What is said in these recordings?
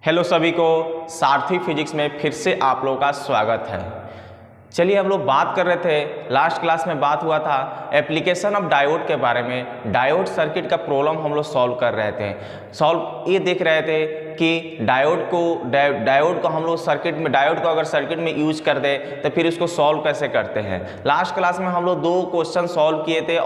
Hello सभी को, सारथी physics में फिर से आप लोगों का स्वागत है। चलिए हम लोग बात कर रहे थे, लास्ट क्लास में बात हुआ था एप्लीकेशन ऑफ डायोड के बारे में। डायोड सर्किट का प्रॉब्लम हम लोग सॉल्व कर रहे थे। ये देख रहे थे कि डायोड को हम लोग सर्किट में, डायोड को अगर सर्किट में यूज कर दे तो फिर उसको सॉल्व कैसे करते हैं। लास्ट क्लास में हम लोग 2 क्वेश्चन सॉल्व किए थे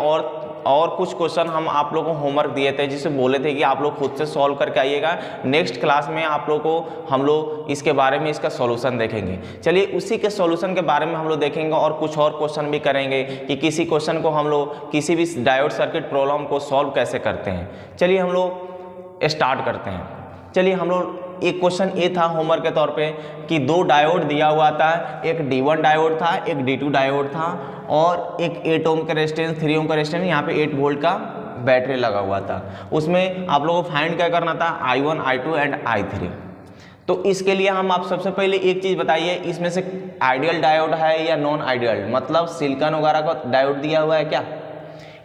और कुछ क्वेश्चन हम आप लोगों को होमवर्क दिए थे, जिसे बोले थे कि आप लोग खुद से सॉल्व करके आइएगा। नेक्स्ट क्लास में आप लोग को हम लोग इसके बारे में इसका सॉल्यूशन देखेंगे। चलिए उसी के सॉल्यूशन के बारे में हम लोग देखेंगे और कुछ और क्वेश्चन भी करेंगे कि किसी क्वेश्चन को हम लोग किसी भी डायोड सर्किट प्रॉब्लम को सॉल्व कैसे करते हैं। चलिए हम लोग स्टार्ट करते हैं। चलिए हम लोग एक क्वेश्चन ये था होमवर्क के तौर पे कि 2 डायोड दिया हुआ था, एक D1 डायोड था, एक D2 डायोड था और एक 8 ओम का रेजिस्टेंस, 3 ओम का रेजिस्टेंस, यहाँ पे 8 वोल्ट का बैटरी लगा हुआ था। उसमें आप लोगों को फाइंड क्या करना था, I1, I2 एंड I3। तो इसके लिए हम आप सबसे पहले एक चीज़ बताइए, इसमें से आइडियल डायोड है या नॉन आइडियल, मतलब सिलिकॉन वगैरह का डायोड दिया हुआ है क्या?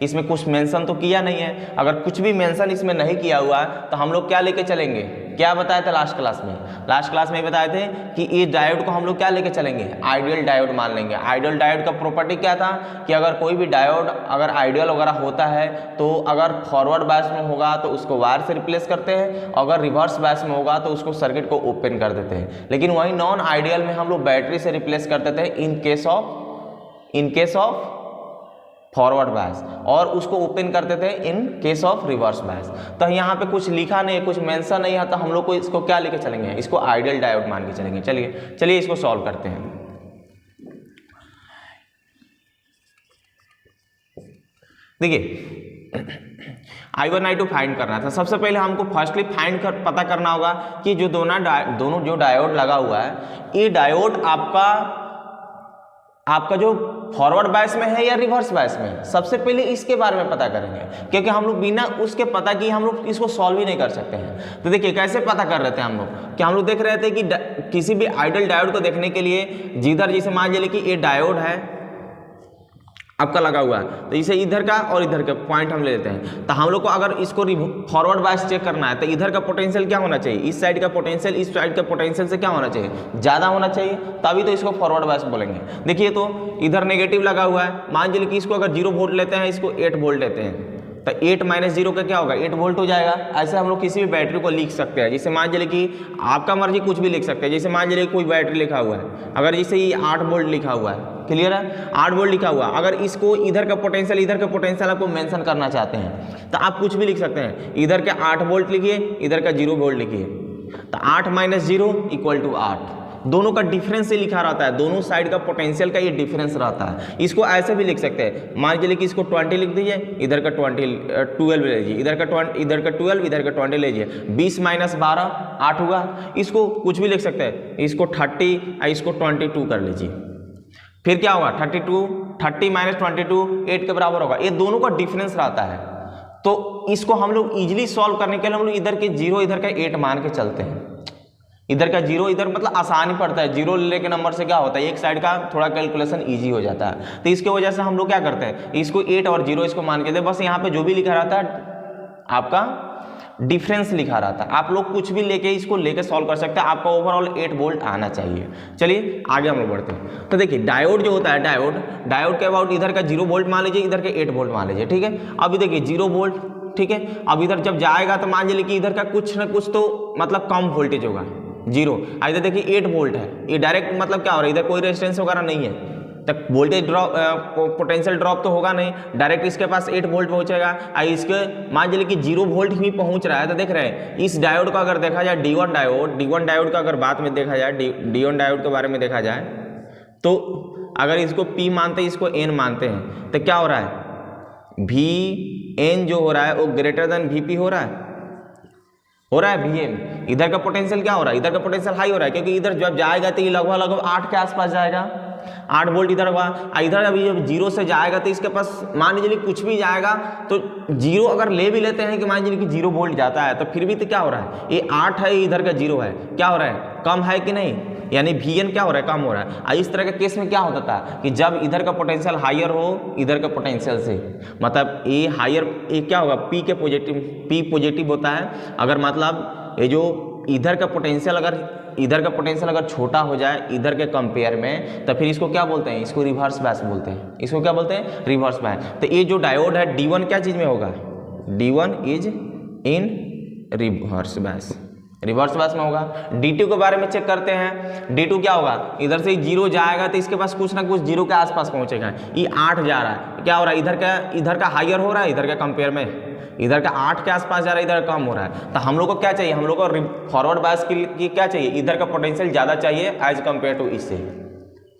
इसमें कुछ मेंशन तो किया नहीं है। अगर कुछ भी मेंशन इसमें नहीं किया हुआ है तो हम लोग क्या लेके चलेंगे, क्या बताया था लास्ट क्लास में? लास्ट क्लास में बताए थे कि इस डायोड को हम लोग क्या लेके चलेंगे, आइडियल डायोड मान लेंगे। आइडियल डायोड का प्रॉपर्टी क्या था कि अगर कोई भी डायोड अगर आइडियल वगैरह होता है तो अगर फॉरवर्ड बायस में होगा तो उसको वायर से रिप्लेस करते हैं, अगर रिवर्स बायस में होगा तो उसको सर्किट को ओपन कर देते हैं। लेकिन वहीं नॉन आइडियल में हम लोग बैटरी से रिप्लेस करते थे in case of forward bias, और उसको ओपन करते थे in case of reverse bias. तो यहाँ पे कुछ लिखा नहीं है, कुछ मेंशन नहीं है, तो हम लोग को इसको क्या लेके चलेंगे, इसको आइडियल डायोड मान के चलेंगे। चलिए इसको सॉल्व करते हैं। देखिए I1 I2 फाइंड करना था। सबसे पहले हमको फर्स्टली पता करना होगा कि जो दोनों जो डायोड लगा हुआ है, ये डायोड आपका जो फॉरवर्ड बायस में है या रिवर्स बायस में है। सबसे पहले इसके बारे में पता करेंगे, क्योंकि हम लोग बिना उसके पता कि हम लोग इसको सॉल्व ही नहीं कर सकते हैं। तो देखिए कैसे पता कर रहे थे हम लोग, कि हम लोग देख रहे थे कि किसी भी आइडियल डायोड को देखने के लिए जिधर जैसे मान लीजिए कि ये डायोड है आपका लगा हुआ है, तो इसे इधर का और इधर का पॉइंट हम ले लेते हैं। तो हम लोग को अगर इसको फॉरवर्ड बायस चेक करना है तो इधर का पोटेंशियल क्या होना चाहिए, इस साइड का पोटेंशियल इस साइड का पोटेंशियल से क्या होना चाहिए, ज़्यादा होना चाहिए, तभी तो इसको फॉरवर्ड बायस बोलेंगे। देखिए तो इधर नेगेटिव लगा हुआ है, मान लीजिए कि इसको अगर 0 वोल्ट लेते हैं, इसको 8 वोल्ट लेते हैं, तो 8 - 0 का क्या होगा, 8 वोल्ट हो जाएगा। ऐसे हम लोग किसी भी बैटरी को लिख सकते हैं। जैसे मान लीजिए कि आपका मर्जी कुछ भी लिख सकते हैं। जैसे मान लीजिए कोई बैटरी लिखा हुआ है, अगर जैसे ये 8 वोल्ट लिखा हुआ है, क्लियर है, 8 वोल्ट लिखा हुआ, अगर इसको इधर का पोटेंशियल आपको मेंशन करना चाहते हैं तो आप कुछ भी लिख सकते हैं। इधर के 8 वोल्ट लिखिए, इधर का 0 वोल्ट लिखिए, तो 8 - 0 = 8। दोनों का डिफरेंस से लिखा रहता है, दोनों साइड का पोटेंशियल का ये डिफरेंस रहता है। इसको ऐसे भी लिख सकते हैं, मान लीजिए कि इसको 20 लिख दीजिए, इधर का 12 लीजिए, इधर का 12, इधर का 20 लीजिए, 20 - 12 8 हुआ। इसको कुछ भी लिख सकते हैं, इसको 30 और इसको 22 कर लीजिए, फिर क्या होगा 30 - 22 8 के बराबर होगा। ये दोनों का डिफरेंस रहता है। तो इसको हम लोग इजीली सॉल्व करने के लिए हम लोग इधर के 0 इधर का 8 मान के चलते हैं। इधर का 0 इधर, मतलब आसानी पड़ता है। 0 लेने के नंबर से क्या होता है, एक साइड का थोड़ा कैलकुलेशन इजी हो जाता है। तो इसके वजह से हम लोग क्या करते हैं, इसको 8 और 0 इसको मान के दे, बस यहाँ पे जो भी लिखा रहता है आपका डिफरेंस लिखा रहता है। आप लोग कुछ भी लेके इसको लेके सॉल्व कर सकते हैं, आपका ओवरऑल 8 वोल्ट आना चाहिए। चलिए आगे हम लोग बढ़ते हैं। तो देखिए डायोड जो होता है, डायोड के अबाउट इधर का 0 वोल्ट मान लीजिए, इधर के 8 वोल्ट मान लीजिए, ठीक है। अभी देखिए 0 वोल्ट, ठीक है। अब इधर जब जाएगा तो मान लीजिए कि इधर का कुछ ना कुछ तो मतलब कम वोल्टेज होगा, 0। इधर देखिए 8 वोल्ट है, ये डायरेक्ट मतलब क्या हो रहा है, इधर कोई रेजिस्टेंस वगैरह नहीं है, तक वोल्टेज ड्रॉप पोटेंशियल ड्रॉप तो होगा नहीं, डायरेक्ट इसके पास 8 वोल्ट पहुंचेगा। इसके मान लीजिए कि 0 वोल्ट ही पहुंच रहा है। तो देख रहे हैं इस डायोड का अगर देखा जाए, D1 डायोड का अगर बात में देखा जाए, D1 डायोड के बारे में देखा जाए, तो अगर इसको P मानते हैं, इसको N मानते हैं, तो क्या हो रहा है, VN जो हो रहा है वो ग्रेटर देन VP हो रहा है VN। इधर का पोटेंशियल क्या हो रहा है, इधर का पोटेंशियल हाई हो रहा है, क्योंकि इधर जब जाएगा तो ये लगभग 8 के आसपास जाएगा, 8 वोल्ट इधर हुआ। इधर अभी जब 0 से जाएगा तो इसके पास मान लीजिए कुछ भी जाएगा, तो 0 अगर ले भी लेते हैं कि मान लीजिए कि 0 वोल्ट जाता है, तो फिर भी तो क्या हो रहा है, ये 8 है, इधर का 0 है, क्या हो रहा है, कम है कि नहीं, यानी VN क्या हो रहा है, कम हो रहा है। इस तरह के केस में क्या होता था कि जब इधर का पोटेंशियल हायर हो इधर का पोटेंशियल से, मतलब ये हायर, ये क्या होगा, P पॉजिटिव होता है। अगर मतलब ये जो इधर का पोटेंशियल अगर छोटा हो जाए इधर के कंपेयर में, तो फिर इसको क्या बोलते हैं, इसको रिवर्स बायस बोलते हैं। इसको क्या बोलते हैं, रिवर्स बायस। तो ये जो डायोड है D1 क्या चीज में होगा, D1 is in reverse bias, reverse bias में होगा। D2 के बारे में चेक करते हैं। D2 क्या होगा, इधर से 0 जाएगा तो इसके पास कुछ ना कुछ 0 के आसपास पहुंचेगा। ये 8 जा रहा है, क्या हो रहा है, इधर का हायर हो रहा है, इधर के कंपेयर में इधर का 8 के आसपास जा रहा है, इधर कम हो रहा है। तो हम लोग को क्या चाहिए, हम लोग को फॉरवर्ड बायस की क्या चाहिए, इधर का पोटेंशियल ज़्यादा चाहिए एज कम्पेयर टू इससे।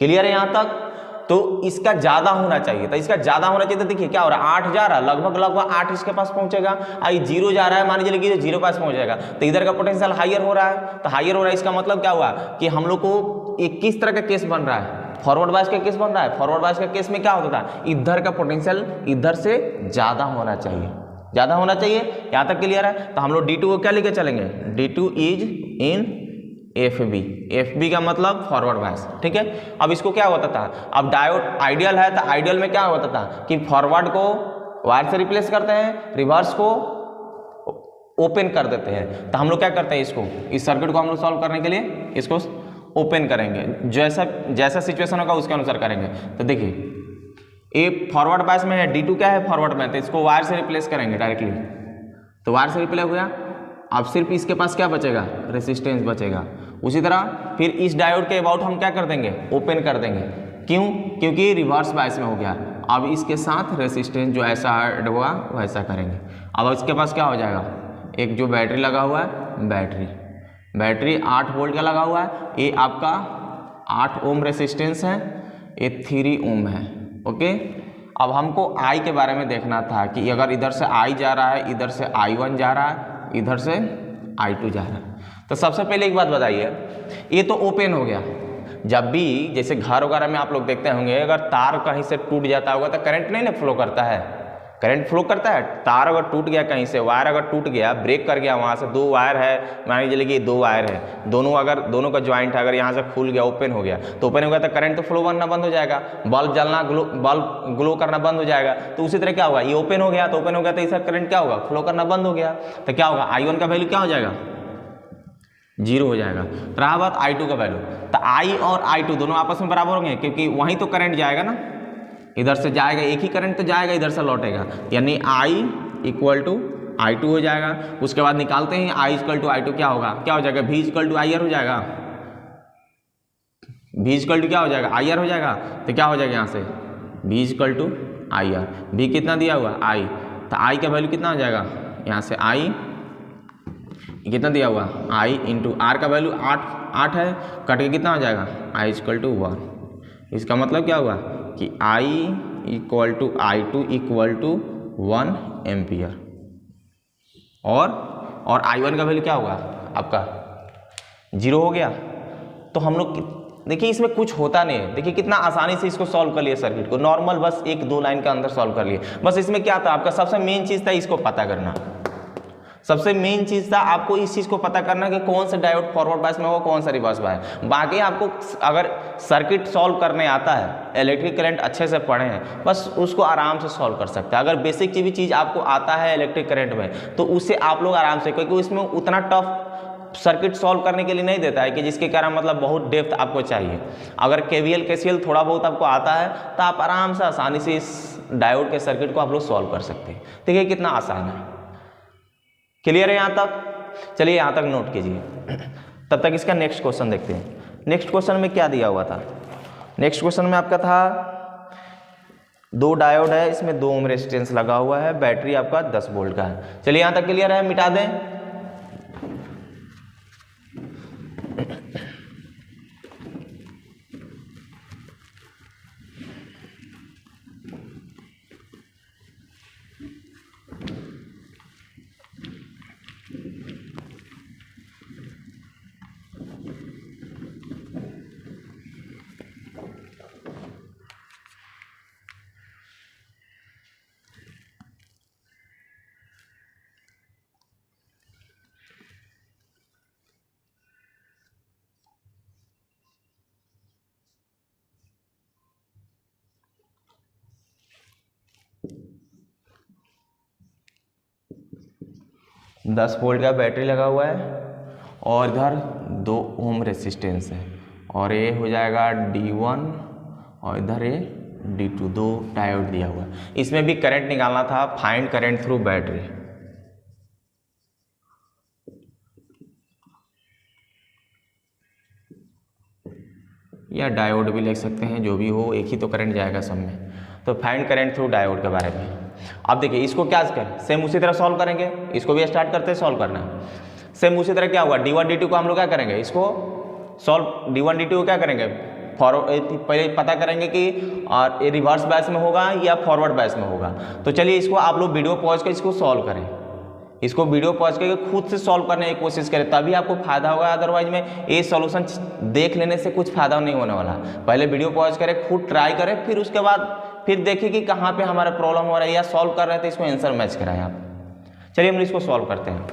क्लियर है यहाँ तक। तो इसका ज़्यादा होना चाहिए, तो इसका ज़्यादा होना चाहिए। तो देखिए क्या हो रहा है, 8 जा रहा है, लगभग 8 इसके पास पहुंचेगा। आई 0 जा रहा है, मान लीजिए कि 0 पास पहुंच जाएगा, तो इधर का पोटेंशियल हायर हो रहा है। तो हायर हो रहा है, इसका मतलब क्या हुआ कि हम लोग को एक किस तरह का केस बन रहा है, फॉरवर्ड बायस का केस बन रहा है। फॉरवर्ड बायस का केस में क्या होता था, इधर का पोटेंशियल इधर से ज़्यादा होना चाहिए, ज़्यादा होना चाहिए। यहाँ तक क्लियर है। तो हम लोग D2 को क्या लेके चलेंगे, D2 इज इन FB का मतलब फॉरवर्ड बायस, ठीक है। अब इसको क्या होता था, अब डायोड आइडियल है, तो आइडियल में क्या होता था कि फॉरवर्ड को वायर से रिप्लेस करते हैं, रिवर्स को ओपन कर देते हैं। तो हम लोग क्या करते हैं, इसको, इस सर्किट को हम लोग सॉल्व करने के लिए इसको ओपन करेंगे, जैसा सिचुएशन होगा उसके अनुसार करेंगे। तो देखिए ये फॉरवर्ड बायस में है, D2 क्या है, फॉरवर्ड में, तो इसको वायर से रिप्लेस करेंगे डायरेक्टली। तो वायर से रिप्लेस हो गया, अब सिर्फ इसके पास क्या बचेगा, रेसिस्टेंस बचेगा। उसी तरह फिर इस डायोड के अबाउट हम क्या कर देंगे, ओपन कर देंगे। क्यों, क्योंकि रिवर्स बायस में हो गया। अब इसके साथ रेसिस्टेंस जो ऐसा ऐड हुआ वैसा करेंगे। अब इसके पास क्या हो जाएगा, एक जो बैटरी लगा हुआ है, बैटरी 8 वोल्ट का लगा हुआ है, ये आपका 8 ओम रेसिस्टेंस है, ये 3 ओम है। ओके, अब हमको I के बारे में देखना था कि अगर इधर से I जा रहा है, इधर से I1 जा रहा है, इधर से I2 जा रहा है। तो सबसे पहले एक बात बताइए, ये तो ओपन हो गया। जब भी जैसे घर वगैरह में आप लोग देखते होंगे, अगर तार कहीं से टूट जाता होगा तो करंट नहीं ना फ्लो करता है, करंट फ्लो करता है। तार अगर टूट गया कहीं से, वायर अगर टूट गया, ब्रेक कर गया, वहाँ से 2 वायर है, मान लीजिए कि 2 वायर है, दोनों का ज्वाइंट है, अगर यहाँ से खुल गया, ओपन हो गया, तो ओपन हो गया तो करंट तो फ्लो करना बंद हो जाएगा, बल्ब जलना, बल्ब ग्लो करना बंद हो जाएगा। तो उसी तरह क्या होगा, ये ओपन हो गया तो इसका करंट क्या होगा, फ्लो करना बंद हो गया। तो क्या होगा, I1 का वैल्यू क्या हो जाएगा, 0 हो जाएगा। रहा बात I2 का वैल्यू, तो I और I2 दोनों आपस में बराबर होंगे, क्योंकि वहीं तो करंट जाएगा ना, इधर से जाएगा, एक ही करंट तो जाएगा, इधर से लौटेगा, यानी I इक्वल टू I2 हो जाएगा। उसके बाद निकालते हैं I इक्वल टू I2 क्या होगा, क्या हो जाएगा, V इक्वल टू IR हो जाएगा, V इक्वल टू क्या हो जाएगा, IR हो जाएगा। तो क्या हो जाएगा यहाँ से, V equal to IR, V कितना दिया हुआ I, तो I का वैल्यू कितना हो जाएगा, यहाँ से I कितना दिया हुआ, I इंटू R का वैल्यू 8 है, कट के कितना हो जाएगा, I इक्वल टू 1। इसका मतलब क्या हुआ कि I equal to I2 equal to 1 ampere, और I1 का वैल्यू क्या होगा आपका 0 हो गया। तो हम लोग देखिए इसमें कुछ होता नहीं है, देखिए कितना आसानी से इसको सॉल्व कर लिया सर्किट को, नॉर्मल बस 1-2 लाइन के अंदर सॉल्व कर लिए। बस इसमें क्या था, आपका सबसे मेन चीज़ था इसको पता करना, सबसे मेन चीज़ था आपको इस चीज़ को पता करना कि कौन सा डायोड फॉरवर्ड बायस में होगा, कौन सा रिवर्स बायस। बाकी आपको अगर सर्किट सॉल्व करने आता है, इलेक्ट्रिक करंट अच्छे से पढ़े हैं, बस उसको आराम से सॉल्व कर सकते हैं। अगर बेसिक भी चीज़ आपको आता है इलेक्ट्रिक करंट में, तो उससे आप लोग आराम से, क्योंकि उसमें उतना टफ सर्किट सॉल्व करने के लिए नहीं देता है कि जिसके कारण मतलब बहुत डेप्थ आपको चाहिए। अगर KVL KCL थोड़ा बहुत आपको आता है तो आप आराम से आसानी से इस डायोड के सर्किट को आप लोग सॉल्व कर सकते हैं। देखिए कितना आसान है, क्लियर है यहाँ तक। चलिए यहाँ तक नोट कीजिए, तब तक इसका नेक्स्ट क्वेश्चन देखते हैं। नेक्स्ट क्वेश्चन में क्या दिया हुआ था, नेक्स्ट क्वेश्चन में आपका था 2 डायोड है, इसमें 2 ओम रेजिस्टेंस लगा हुआ है, बैटरी आपका 10 वोल्ट का है। चलिए यहाँ तक क्लियर है, मिटा दें। दस वोल्ट का बैटरी लगा हुआ है और इधर 2 ओम रेसिस्टेंस है, और ये हो जाएगा D1 और इधर ये D2, 2 डायोड दिया हुआ है। इसमें भी करंट निकालना था, फाइंड करंट थ्रू बैटरी। या डायोड भी लिख सकते हैं, जो भी हो, एक ही तो करंट जाएगा सब में। तो फाइंड करंट थ्रू डायोड के बारे में। अब देखिए इसको क्या करें, सेम उसी तरह सॉल्व करेंगे। इसको भी स्टार्ट करते हैं सॉल्व करना। सेम उसी तरह क्या हुआ, D1 D2 को हम लोग क्या करेंगे, इसको सॉल्व D1 D2 को क्या करेंगे, पहले पता करेंगे कि ये रिवर्स बैच में होगा या फॉरवर्ड बैच में होगा। तो चलिए इसको आप लोग वीडियो पॉज कर इसको सॉल्व करें। इसको वीडियो पॉज करके खुद से सॉल्व करने की कोशिश करें, तभी आपको फायदा होगा। अदरवाइज में ये सॉल्यूशन देख लेने से कुछ फायदा नहीं होने वाला। पहले वीडियो पॉज करें, खुद ट्राई करें, फिर उसके बाद फिर देखिए कि कहाँ पे हमारा प्रॉब्लम हो रहा है, या सॉल्व कर रहे हैं तो इसको आंसर मैच कराएं आप। चलिए हम इसको सॉल्व करते हैं।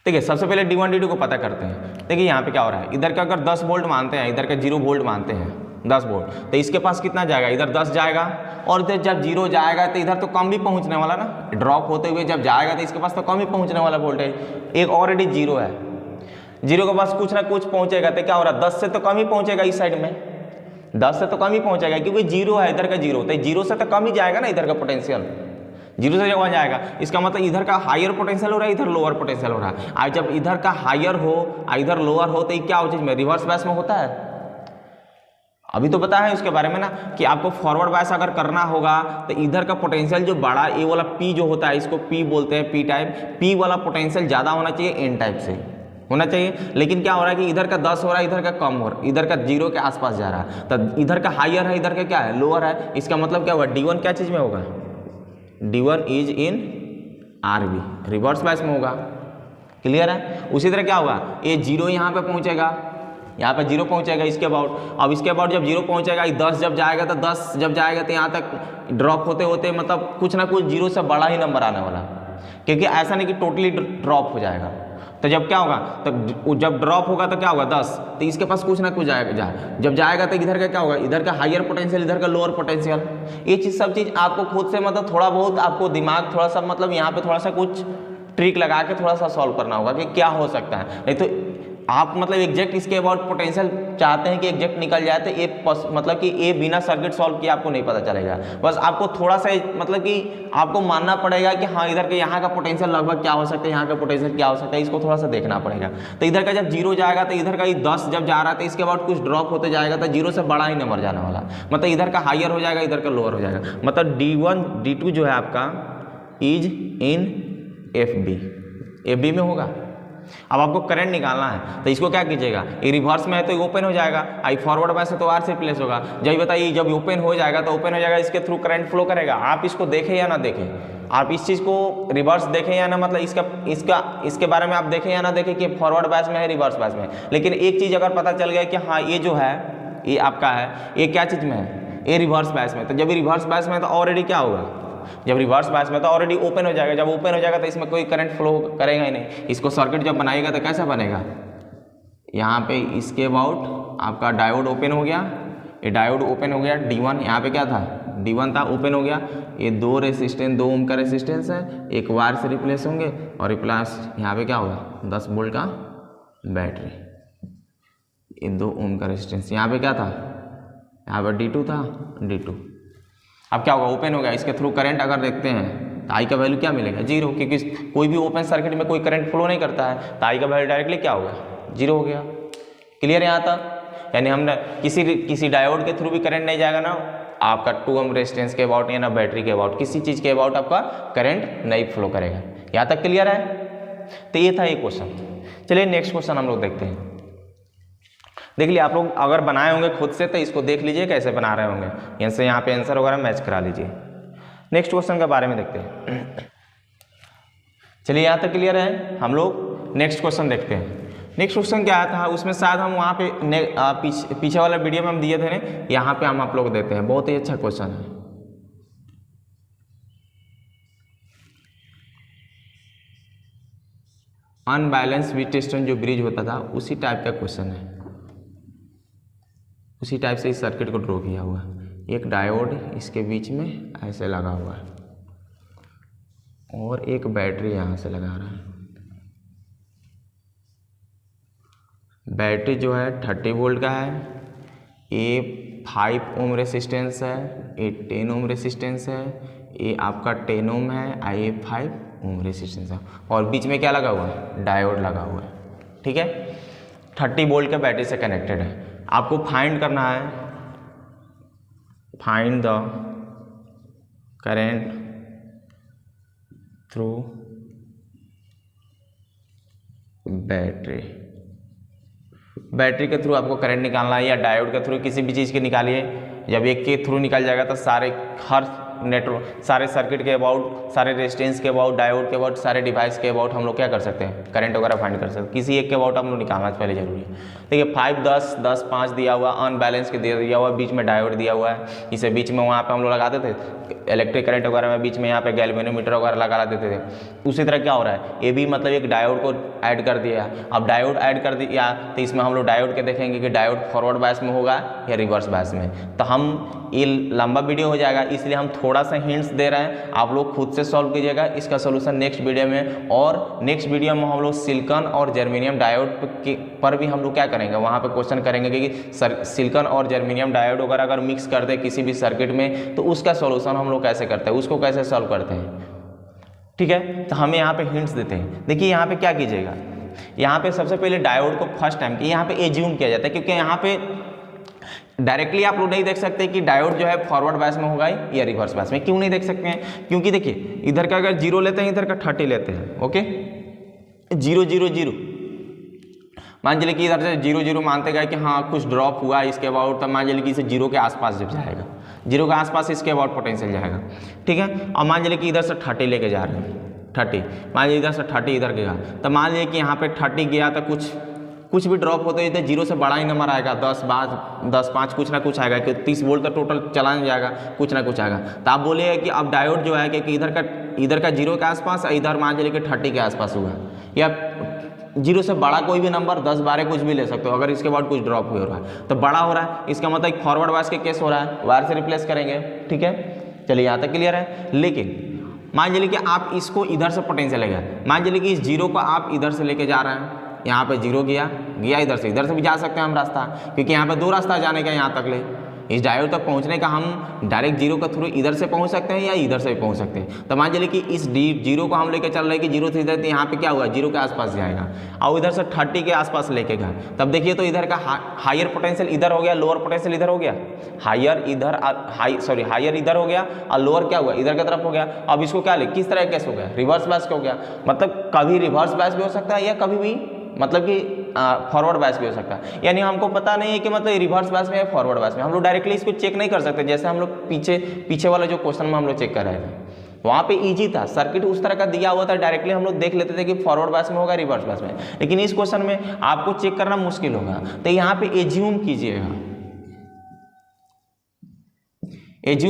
देखिए सबसे पहले D1 D2 को पता करते हैं। देखिए यहाँ पे क्या हो रहा है, इधर का अगर 10 वोल्ट मानते हैं, इधर का 0 वोल्ट मानते हैं, 10 वोल्ट, तो इसके पास कितना जाएगा, इधर 10 जाएगा, और इधर जब 0 जाएगा तो इधर तो कम भी पहुँचने वाला ना, ड्रॉप होते हुए जब जाएगा तो इसके पास तो कम ही पहुँचने वाला वोल्टेज। एक ऑलरेडी 0 है, 0 के पास कुछ ना कुछ पहुँचेगा, तो क्या हो रहा है, 10 से तो कम ही पहुँचेगा इस साइड में, 10 से तो कम ही पहुँचेगा, क्योंकि 0 है, इधर का 0, तो 0 से तो कम ही जाएगा ना इधर का पोटेंशियल, 0 से जब वहाँ जाएगा। इसका मतलब इधर का हायर पोटेंशियल हो रहा है, इधर लोअर पोटेंशियल हो रहा है। आज जब इधर का हायर हो इधर लोअर हो, तो ये क्या हो चीज में, रिवर्स बैच में होता है। अभी तो पता है उसके बारे में ना, कि आपको फॉरवर्ड बैच अगर करना होगा तो इधर का पोटेंशियल जो बड़ा ए वाला P जो होता है, इसको P बोलते हैं, P टाइप, P वाला पोटेंशियल ज़्यादा होना चाहिए, N टाइप से होना चाहिए। लेकिन क्या हो रहा है कि इधर का 10 हो रहा है, इधर का कम हो रहा है, इधर का 0 के आसपास जा रहा है, तो इधर का हायर है, इधर का क्या है, लोअर है। इसका मतलब क्या हुआ, D1 क्या चीज़ में होगा, D1 is in RB, reverse batch में होगा। क्लियर है। उसी तरह क्या होगा, ये 0 यहाँ पे पहुँचेगा, यहाँ पे 0 पहुँचेगा इसके अबाउट। अब इसके अबाउट जब 0 पहुँचेगा, 10 जब जाएगा, तो 10 जब जाएगा तो यहाँ तक ड्रॉप होते होते मतलब कुछ ना कुछ 0 से बड़ा ही नंबर आने वाला, क्योंकि ऐसा नहीं कि टोटली ड्रॉप हो जाएगा। तो जब क्या होगा, तो जब ड्रॉप होगा तो क्या होगा 10, तो इसके पास कुछ ना कुछ जाएगा, जब जाएगा तो इधर का क्या होगा, इधर का हायर पोटेंशियल, इधर का लोअर पोटेंशियल। ये चीज़ सब चीज़ आपको खुद से मतलब थोड़ा बहुत आपको दिमाग थोड़ा सा मतलब यहाँ पे थोड़ा सा कुछ ट्रिक लगा के थोड़ा सा सॉल्व करना होगा कि क्या हो सकता है। नहीं तो आप मतलब एग्जैक्ट इसके अबाउट पोटेंशियल चाहते हैं कि एग्जैक्ट निकल जाए, तो ये मतलब कि ये बिना सर्किट सॉल्व किए आपको नहीं पता चलेगा। बस आपको थोड़ा सा मतलब कि आपको मानना पड़ेगा कि हाँ इधर के यहाँ का पोटेंशियल लगभग क्या हो सकता है, यहाँ का पोटेंशियल क्या हो सकता है, इसको थोड़ा सा देखना पड़ेगा। तो इधर का जब 0 जाएगा तो इधर का 10 जब जा रहा है, तो इसके बाद कुछ ड्रॉप होते जाएगा, तो 0 से बड़ा ही नंबर जाने वाला, मतलब इधर का हायर हो जाएगा, इधर का लोअर हो जाएगा। मतलब D1 D2 जो है आपका इज इन FB में होगा। अब आपको करंट निकालना है, तो इसको क्या कीजिएगा, ये रिवर्स में है तो ओपन हो जाएगा, आई फॉरवर्ड में से तो R से रिप्लेस होगा। जब बताइए जब ओपन हो जाएगा तो ओपन हो जाएगा, इसके थ्रू करंट फ्लो करेगा। आप इसको देखें या ना देखें, आप इस चीज़ को रिवर्स देखें या ना, मतलब इसके बारे में आप देखें या ना देखें कि फॉरवर्ड बैच में है रिवर्स बैच में, लेकिन एक चीज़ अगर पता चल गया कि हाँ ये जो है ये आपका है, ये क्या चीज़ में है, ये रिवर्स बैच में। तो जब रिवर्स बैच में है तो ऑलरेडी क्या होगा, जब रिवर्स बैच में तो ऑलरेडी ओपन हो जाएगा। जब ओपन हो जाएगा तो इसमें कोई करंट फ्लो करेगा ही नहीं। इसको सर्किट जब बनाएगा तो कैसा बनेगा, यहाँ पे इसके अबाउट आपका डायोड ओपन हो गया, ये डायोड ओपन हो गया, D1 यहाँ पे क्या था, D1 था, ओपन हो गया। ये 2 रेसिस्टेंस, 2 ओम का रेसिस्टेंस है, एक वायर से रिप्लेस होंगे, और रिप्लेस यहाँ पे क्या होगा 10 वोल्ट का बैटरी, ये 2 ओम का रेसिस्टेंस। यहाँ पे क्या था, यहाँ पर D2 था, D2। अब क्या होगा, ओपन हो गया, इसके थ्रू करंट अगर देखते हैं तो आई का वैल्यू क्या मिलेगा, 0, क्योंकि कोई भी ओपन सर्किट में कोई करंट फ्लो नहीं करता है, तो आई का वैल्यू डायरेक्टली क्या होगा, 0 हो गया। क्लियर है यहाँ तक। यानी हमने किसी डायोड के थ्रू भी करंट नहीं जाएगा ना आपका 2 ओम रेजिस्टेंस के अबाउट या ना बैटरी के अबाउट, किसी चीज़ के अबाउट आपका करंट नहीं फ्लो करेगा। यहाँ तक क्लियर है। तो ये था ये क्वेश्चन। चलिए नेक्स्ट क्वेश्चन हम लोग देखते हैं। देख लिया आप लोग अगर बनाए होंगे खुद से तो इसको देख लीजिए कैसे बना रहे होंगे, यहाँ से यहाँ पे आंसर वगैरह मैच करा लीजिए। नेक्स्ट क्वेश्चन के बारे में देखते हैं। चलिए यहाँ तक क्लियर है। हम लोग नेक्स्ट क्वेश्चन देखते हैं। नेक्स्ट क्वेश्चन क्या आया था, उसमें शायद हम वहाँ पे पीछे वाला वीडियो में हम दिए थे ना, यहाँ पे हम आप लोग देते हैं। बहुत ही अच्छा क्वेश्चन है। अनबैलेंस विटस्टोन जो ब्रिज होता था उसी टाइप का क्वेश्चन है, उसी टाइप से इस सर्किट को ड्रॉ किया हुआ है। एक डायोड इसके बीच में ऐसे लगा हुआ है और एक बैटरी यहाँ से लगा रहा है। बैटरी जो है 30 वोल्ट का है, ये 5 ओम रेसिस्टेंस है, ये 10 ओम रेसिस्टेंस है, ये आपका 10 ओम है, ये 5 ओम रेसिस्टेंस है, और बीच में क्या लगा हुआ है, डायोड लगा हुआ है। ठीक है, 30 वोल्ट के बैटरी से कनेक्टेड है। आपको फाइंड करना है, find the current through battery. Battery के थ्रू आपको करंट निकालना है, या डायोड के थ्रू किसी भी चीज़ के निकालिए। जब एक के थ्रू निकल जाएगा तो सारे हर नेटवर्क, सारे सर्किट के अबाउट, सारे रेजिस्टेंस के अबाउट, डायोड के अबाउट, सारे डिवाइस के अबाउट हम लोग क्या कर सकते हैं, करंट वगैरह फाइंड कर सकते हैं। किसी एक के अबाउट हम लोग निकालना पहले जरूरी है। देखिए 5 10 10 5 दिया हुआ, अनबैलेंस के दिया हुआ, बीच में डायोड दिया हुआ है। इसे बीच में वहाँ पे हम लोग लगाते थे इलेक्ट्रिक करंट वगैरह में, बीच में यहाँ पे गैल्वेनोमीटर वगैरह लगा देते थे। उसी तरह क्या हो रहा है, ये भी मतलब एक डायोड को ऐड कर दिया। अब डायोड ऐड कर दिया तो इसमें हम लोग डायोड के देखेंगे कि डायोड फॉरवर्ड बायस में होगा या रिवर्स बायस में। तो हम ये लंबा वीडियो हो जाएगा, इसलिए हम थोड़ा सा हिंट्स दे रहे हैं, आप लोग खुद से सॉल्व कीजिएगा इसका सोल्यूशन नेक्स्ट वीडियो में। और नेक्स्ट वीडियो में हम लोग सिलिकॉन और जर्मेनियम डायोड पर भी हम लोग क्या करेंगे, वहाँ पे क्वेश्चन करेंगे कि सिलिकॉन और जर्मेनियम डायोड वगैरह अगर मिक्स कर दे किसी भी सर्किट में तो उसका सोल्यूशन हम लोग कैसे करते हैं, उसको कैसे सॉल्व करते हैं। ठीक है, तो हमें यहाँ पे हिंट्स देते हैं। देखिए यहाँ पे क्या कीजिएगा, यहाँ पे सबसे पहले डायोड को फर्स्ट टाइम कि यहाँ पे एज्यूम किया जाता है, क्योंकि यहाँ पे डायरेक्टली आप लोग नहीं देख सकते कि डायोड जो है फॉरवर्ड बायस में होगा या रिवर्स बायस में। क्यों नहीं देख सकते हैं, क्योंकि देखिए इधर का अगर 0 लेते हैं, इधर का 30 लेते हैं, ओके 0 0 0, मान चलिए कि इधर से 0 0 मानते गए कि हाँ कुछ ड्रॉप हुआ इसके अबाउट, तब मान चलिए कि इसे 0 के आसपास जब जाएगा, 0 के आसपास इसके अबाउट पोटेंशियल जाएगा। ठीक है, और मान चलिए कि इधर से 30 लेके जा रहे हैं, 30 मान लीजिए इधर से 30 इधर गया, तो मान लीजिए कि यहाँ पे 30 गया तो कुछ भी ड्रॉप होते तो 0 से बड़ा ही नंबर आएगा, 10 5 कुछ ना कुछ आएगा, क्योंकि 30 वोल्ट तो टोटल चला नहीं जाएगा, कुछ ना कुछ आएगा। तो आप बोलिए कि अब डायोड जो है कि इधर का 0 के आसपास, इधर मान चलिए कि 30 के आसपास हुआ, या 0 से बड़ा कोई भी नंबर 10 12 कुछ भी ले सकते हो। अगर इसके बाद कुछ ड्रॉप हो रहा है तो बड़ा हो रहा है, इसका मतलब एक फॉरवर्ड बायस के केस हो रहा है, वायर से रिप्लेस करेंगे। ठीक है, चलिए यहाँ तक क्लियर है। लेकिन मान चलिए कि आप इसको इधर से पोटेंशियल ले गए, मान चलिए कि इस 0 को आप इधर से लेके जा रहे हैं, यहाँ पे 0 गया इधर से भी जा सकते हैं हम रास्ता, क्योंकि यहाँ पे 2 रास्ता जाने का यहाँ तक ले। इस डायोड तक पहुँचने का हम डायरेक्ट 0 के थ्रू इधर से पहुँच सकते हैं या इधर से भी पहुँच सकते हैं। तो मान चलिए कि इस 0 को हम लेके चल रहे हैं कि 0 से इधर, तो यहाँ पे क्या हुआ 0 के आसपास जाएगा, और इधर से 30 के आसपास लेके गए, तब देखिए तो इधर का हायर पोटेंशियल इधर हो गया, लोअर पोटेंशियल इधर हो गया, हायर इधर हो गया और लोअर क्या हुआ इधर की तरफ हो गया। अब इसको क्या ले, किस तरह केस हो गया, रिवर्स बायस हो गया। मतलब कभी रिवर्स बायस भी हो सकता है या कभी भी मतलब कि फॉरवर्ड बायस भी हो सकता है। यानी हमको पता नहीं है कि मतलब रिवर्स बायस में है फॉरवर्ड बायस में, हम लोग डायरेक्टली इसको चेक नहीं कर सकते। जैसे हम लोग पीछे वाला जो क्वेश्चन में हम लोग चेक कर रहे थे, वहाँ पे इजी था, सर्किट उस तरह का दिया हुआ था, डायरेक्टली हम लोग देख लेते थे कि फॉरवर्ड बायस में होगा रिवर्स बायस में। लेकिन इस क्वेश्चन में आपको चेक करना मुश्किल होगा, तो यहाँ पे एज्यूम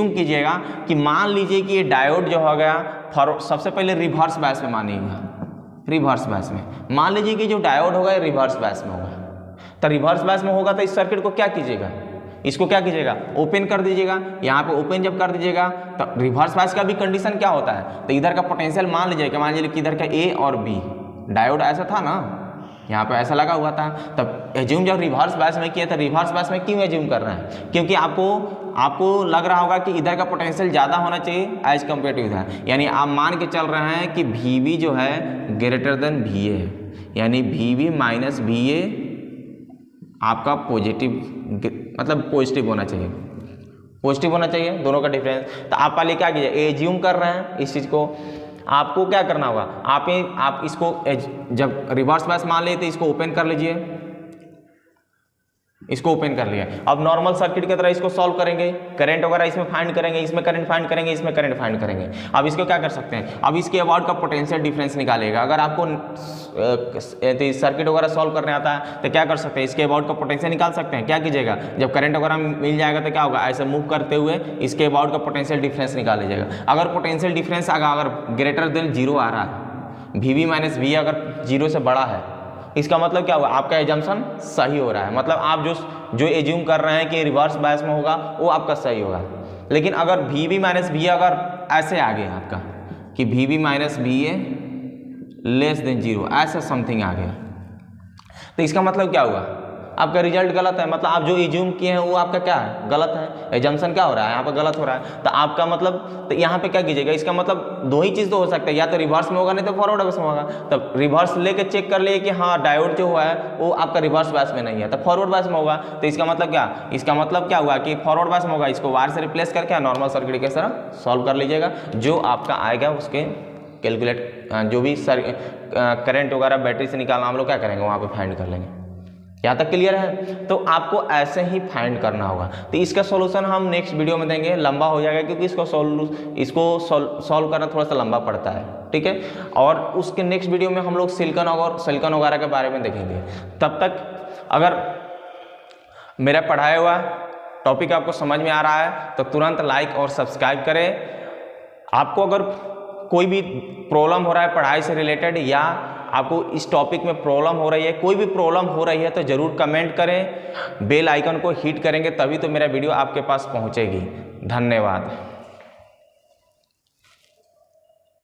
कीजिएगा कि मान लीजिए कि ये डायोड जो हो गया सबसे पहले रिवर्स बायस में मानिएगा, रिवर्स बायस में मान लीजिए कि जो डायोड होगा ये रिवर्स बायस में होगा। तो रिवर्स बायस में होगा तो इस सर्किट को क्या कीजिएगा, इसको क्या कीजिएगा, ओपन कर दीजिएगा। यहाँ पे ओपन जब कर दीजिएगा तो रिवर्स बायस का भी कंडीशन क्या होता है, तो इधर का पोटेंशियल मान लीजिएगा, मान लीजिए कि इधर का ए और बी, डायोड ऐसा था ना, यहाँ पे ऐसा लगा हुआ था। तब एज्यूम जब रिवर्स बायस में किया था, रिवर्स बायस में क्यों एज्यूम कर रहे हैं, क्योंकि आपको लग रहा होगा कि इधर का पोटेंशियल ज़्यादा होना चाहिए एज कम्पेयर टू इधर। यानी आप मान के चल रहे हैं कि VB जो है ग्रेटर देन VA है, यानी VB माइनस VA आपका पॉजिटिव होना चाहिए, पॉजिटिव होना चाहिए दोनों का डिफरेंस। तो आप पहले क्या कीजिए, एज्यूम कर रहे हैं इस चीज़ को, आपको क्या करना होगा, आप इसको जब रिवर्स बायस मान लेते इसको ओपन कर लीजिए, इसको ओपन कर लिया। अब नॉर्मल सर्किट की तरह इसको सॉल्व करेंगे, करंट वगैरह इसमें फाइंड करेंगे, इसमें करंट फाइंड करेंगे, इसमें करंट फाइंड करेंगे। अब इसको क्या कर सकते हैं, अब इसके अबाउट का पोटेंशियल डिफरेंस निकालेगा। अगर आपको सर्किट वगैरह सॉल्व करने आता है तो क्या कर सकते हैं, इसके अबाउट का पोटेंशियल निकाल सकते हैं। क्या कीजिएगा, जब करंट वगैरह मिल जाएगा तो क्या होगा, ऐसे मूव करते हुए इसके अबाउट का पोटेंशियल डिफरेंस निकाल लीजिएगा। अगर पोटेंशियल डिफरेंस अगर ग्रेटर देन 0 आ रहा है, VB माइनस VA अगर 0 से बड़ा है, इसका मतलब क्या हुआ, आपका एजम्पशन सही हो रहा है। मतलब आप जो एज्यूम कर रहे हैं कि रिवर्स बायस में होगा वो आपका सही होगा। लेकिन अगर VB माइनस VA अगर ऐसे आ गया आपका कि VB minus VA less than 0, ऐसा समथिंग आ गया, तो इसका मतलब क्या हुआ, आपका रिजल्ट गलत है, मतलब आप जो एज्यूम किए हैं वो आपका क्या है, गलत है। एजम्पशन क्या हो रहा है यहाँ पर, गलत हो रहा है। तो आपका मतलब तो यहाँ पे क्या कीजिएगा, इसका मतलब दो ही चीज़ तो हो सकता है, या तो रिवर्स में होगा नहीं तो फॉरवर्ड बायस में होगा। तब रिवर्स लेके चेक कर लिए कि हाँ डायोड जो हुआ है वो आपका रिवर्स बायस में नहीं है, तो फॉरवर्ड बायस में होगा। तो इसका मतलब क्या, इसका मतलब क्या हुआ कि फॉरवर्ड बायस में होगा, इसको वायर से रिप्लेस करके नॉर्मल सर्किट के तरह सॉल्व कर लीजिएगा। जो आपका आएगा उसके कैलकुलेट जो भी सर करंट वगैरह बैटरी से निकालना हम लोग क्या करेंगे वहाँ पे फाइंड कर लेंगे। यहाँ तक क्लियर है। तो आपको ऐसे ही फाइंड करना होगा। तो इसका सॉल्यूशन हम नेक्स्ट वीडियो में देंगे, लंबा हो जाएगा क्योंकि इसको सॉल्व करना थोड़ा सा लंबा पड़ता है, ठीक है। और उसके नेक्स्ट वीडियो में हम लोग सिलिकॉन वगैरह के बारे में देखेंगे। तब तक अगर मेरा पढ़ाया हुआ टॉपिक आपको समझ में आ रहा है तो तुरंत लाइक और सब्सक्राइब करें। आपको अगर कोई भी प्रॉब्लम हो रहा है पढ़ाई से रिलेटेड, या आपको इस टॉपिक में प्रॉब्लम हो रही है, कोई भी प्रॉब्लम हो रही है तो ज़रूर कमेंट करें, बेल आइकन को हिट करेंगे तभी तो मेरा वीडियो आपके पास पहुंचेगी। धन्यवाद।